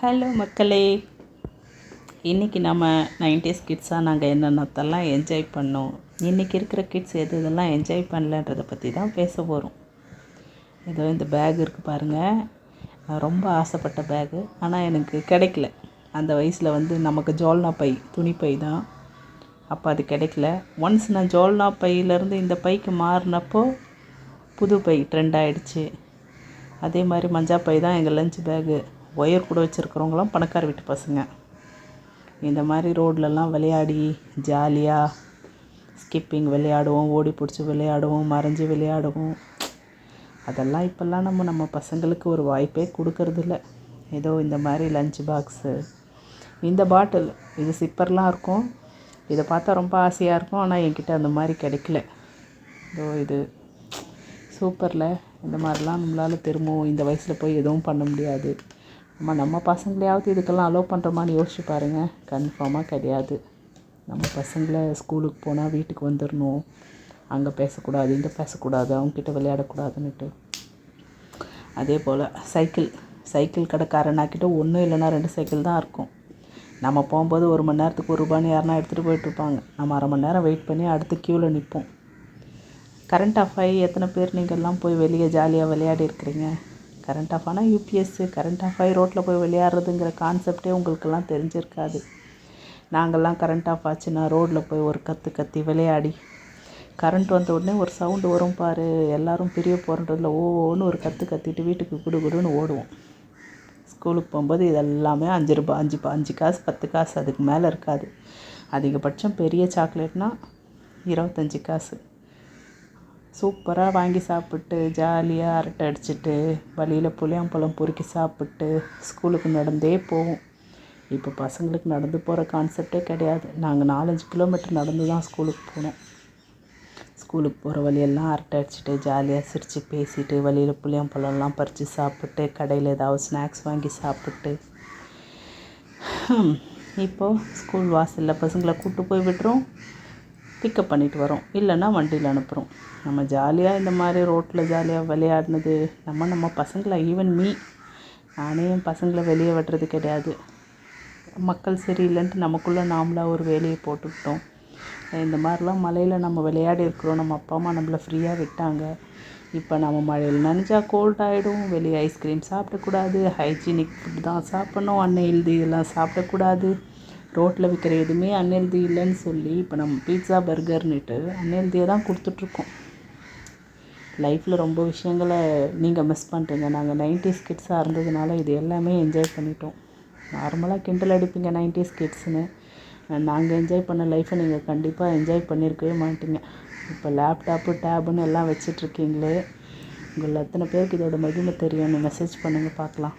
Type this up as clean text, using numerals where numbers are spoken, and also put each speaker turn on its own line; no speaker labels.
Hello மக்களே, இன்றைக்கி நம்ம 90s கிட்ஸாக நாங்கள் என்னென்னத்தெல்லாம் என்ஜாய் பண்ணோம், இன்றைக்கி இருக்கிற கிட்ஸ் இதெல்லாம் என்ஜாய் பண்ணலன்றதை பற்றி தான் பேச போகிறோம். ஏதோ இந்த பேக் இருக்குது பாருங்கள், நான் ரொம்ப ஆசைப்பட்ட பேகு, ஆனால் எனக்கு கிடைக்கல. அந்த வயசில் நமக்கு ஜோல்னா பை, துணிப்பை தான். அப்போ அது கிடைக்கல. ஒன்ஸ் நான் ஜோல்னா பையிலேருந்து இந்த பைக்கு மாறினப்போ புது பை ட்ரெண்ட் ஆகிடுச்சு. அதே மாதிரி மஞ்சா பை தான் எங்கள் லஞ்ச் பேகு. ஒயர் கூட வச்சுருக்கிறவங்களாம் பணக்கார வீட்டு பசங்க. இந்த மாதிரி ரோட்லலாம் விளையாடி ஜாலியாக ஸ்கிப்பிங் விளையாடுவோம், ஓடி பிடிச்சி விளையாடுவோம், மறைஞ்சி விளையாடுவோம். அதெல்லாம் இப்போல்லாம் நம்ம பசங்களுக்கு ஒரு வாய்ப்பே கொடுக்கறதில்ல. ஏதோ இந்த மாதிரி லஞ்ச் பாக்ஸு, இந்த பாட்டில், இது சிப்பர்லாம் இருக்கும். இதை பார்த்தா ரொம்ப ஆசையாக இருக்கும், ஆனால் என்கிட்ட அந்த மாதிரி கிடைக்கல. ஏதோ இது சூப்பரில். இந்த மாதிரிலாம் நம்மளால் திரும்பவும் இந்த வயசில் போய் எதுவும் பண்ண முடியாது. நம்ம பசங்களையாவது இதுக்கெல்லாம் அலோவ் பண்ணுறோமான்னு யோசிச்சு பாருங்கள். கன்ஃபார்மாக கிடையாது. நம்ம பசங்களை ஸ்கூலுக்கு போனால் வீட்டுக்கு வந்துடணும், அங்கே பேசக்கூடாது, இங்கே பேசக்கூடாது, அவங்கக்கிட்ட விளையாடக்கூடாதுன்னுட்டு. அதே போல் சைக்கிள் கடைக்காரனாக்கிட்ட ஒன்று இல்லைன்னா 2 சைக்கிள் தான் இருக்கும். நம்ம போகும்போது 1 மணி நேரத்துக்கு 1 ரூபான்னு யாருனா எடுத்துகிட்டு போயிட்டுருப்பாங்க. நம்ம அரை மணி நேரம் வெயிட் பண்ணி அடுத்து க்யூவில் நிற்போம். கரண்ட் ஆஃப் ஆகி எத்தனை பேர் நீங்கள்லாம் போய் வெளியே ஜாலியாக விளையாடி இருக்கிறீங்க? கரண்ட் ஆஃப் ஆனால் யூபிஎஸ்ஸு, கரண்ட் ஆஃப் ஆகி ரோட்டில் போய் விளையாடுறதுங்கிற கான்செப்டே உங்களுக்கெல்லாம் தெரிஞ்சிருக்காது. நாங்கள்லாம் கரண்ட் ஆஃப் ஆச்சுன்னா ரோட்டில் போய் ஒரு கத்தி விளையாடி, கரண்ட் வந்த உடனே ஒரு சவுண்டு வரும் பாரு, எல்லோரும் பிரிய போகிறன்றதில் ஓன்னு ஒரு கத்திட்டு வீட்டுக்கு குடுன்னு ஓடுவோம். ஸ்கூலுக்கு போகும்போது இதெல்லாமே 5 ரூபா, 5 காசு, 10 காசு, அதுக்கு மேலே இருக்காது. அதிகபட்சம் பெரிய சாக்லேட்னால் 25 காசு. சூப்பராக வாங்கி சாப்பிட்டு ஜாலியாக அரட்டை அடிச்சுட்டு வழியில் புளியாம்பழம் பொறுக்கி சாப்பிட்டு ஸ்கூலுக்கு நடந்தே போவோம். இப்போ பசங்களுக்கு நடந்து போகிற கான்செப்டே கிடையாது. நாங்கள் 4-5 கிலோமீட்டர் நடந்து தான் ஸ்கூலுக்கு போனோம். ஸ்கூலுக்கு போகிற வழியெல்லாம் அரட்டை அடிச்சுட்டு ஜாலியாக சிரித்து பேசிட்டு வழியில் புளியாம்பழம்லாம் பறித்து சாப்பிட்டு கடையில் ஏதாவது ஸ்நாக்ஸ் வாங்கி சாப்பிட்டு, இப்போது ஸ்கூல் வாசலில் பசங்களை கூப்பிட்டு போய் விட்டுறோம், பிக்கப் பண்ணிட்டு வரோம், இல்லைன்னா வண்டியில் அனுப்புகிறோம். நம்ம ஜாலியாக இந்த மாதிரி ரோட்டில் ஜாலியாக விளையாடினது நம்ம பசங்களை, ஈவன் நானே என் பசங்களை வெளியே விடுறது கிடையாது. மக்கள் சரியில்லைன்ட்டு நமக்குள்ளே நாமளாக ஒரு வேலையை போட்டுக்கிட்டோம். இந்த மாதிரிலாம் மழையில் நம்ம விளையாடி இருக்கிறோம். நம்ம அப்பா அம்மா நம்மளை ஃப்ரீயாக விட்டாங்க. இப்போ நம்ம மழையில் நனைஞ்சா கோல்ட் ஆகிடும், வெளியே ஐஸ்கிரீம் சாப்பிடக்கூடாது, ஹைஜீனிக் ஃபுட் தான் சாப்பிட்ணும், அன்ஹெல்தி இதெல்லாம் சாப்பிடக்கூடாது, ரோட்டில் விற்கிற எதுவுமே அன்ஹெல்தி இல்லைன்னு சொல்லி இப்போ நம்ம பீட்சா பர்கர்னுட்டு அன்ஹெல்தியை தான் கொடுத்துட்ருக்கோம். லைஃப்பில் ரொம்ப விஷயங்களை நீங்கள் மிஸ் பண்ணுறீங்க. நாங்கள் 90s கிட்ஸாக இருந்ததுனால இது எல்லாமே என்ஜாய் பண்ணிட்டோம். நார்மலாக கிண்டல் அடிப்பீங்க 90s கிட்ஸுன்னு. நாங்கள் என்ஜாய் பண்ண லைஃப்பை நீங்கள் கண்டிப்பாக என்ஜாய் பண்ணியிருக்கவே மாட்டீங்க. இப்போ லேப்டாப்பு டேபுன்னு எல்லாம் வச்சிட்ருக்கீங்களே, உங்கள் எத்தனை பேருக்கு இதோட மகிமை தெரியும்னு மெசேஜ் பண்ணுங்கள் பார்க்கலாம்.